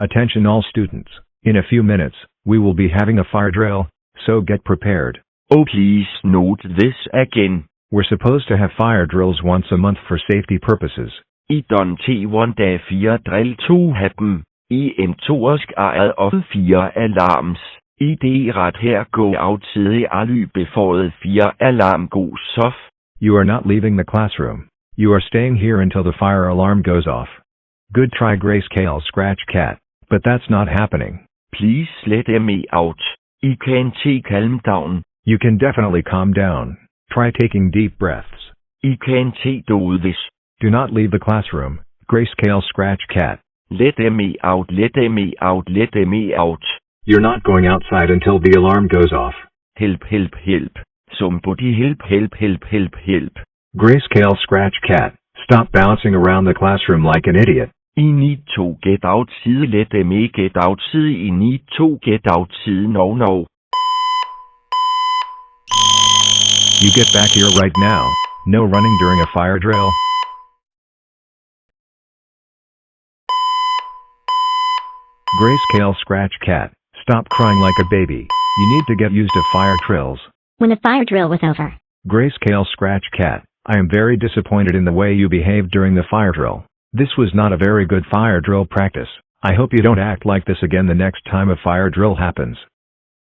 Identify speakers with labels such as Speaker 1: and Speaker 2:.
Speaker 1: Attention all students. In a few minutes, we will be having a fire drill, so get prepared.
Speaker 2: Oh, please note this again.
Speaker 1: We're supposed to have fire drills once a month for safety purposes.
Speaker 2: I Don T1 der 4 drill 2 have dem. I M2 ejet of 4 alarms. I det ret her gå out tidlig aly before 4 alarm go off.
Speaker 1: You are not leaving the classroom. You are staying here until the fire alarm goes off. Good try Grayscale Scratch Cat, but that's not happening.
Speaker 2: Please let me out. I can calm down.
Speaker 1: You can definitely calm down. Try taking deep breaths.
Speaker 2: I can do this.
Speaker 1: Do not leave the classroom, Grayscale Scratch Cat.
Speaker 2: Let me out, let me out, let me out.
Speaker 1: You're not going outside until the alarm goes off.
Speaker 2: Help, help, help. Somebody help, help, help, help, help.
Speaker 1: Grayscale Scratch Cat, stop bouncing around the classroom like an idiot.
Speaker 2: I need to get outside, let me get outside, I need to get outside, no.
Speaker 1: You get back here right now. No running during a fire drill. Grayscale Scratch Cat, stop crying like a baby. You need to get used to fire drills.
Speaker 3: When the fire drill was over.
Speaker 1: Grayscale Scratch Cat, I am very disappointed in the way you behaved during the fire drill. This was not a very good fire drill practice. I hope you don't act like this again the next time a fire drill happens.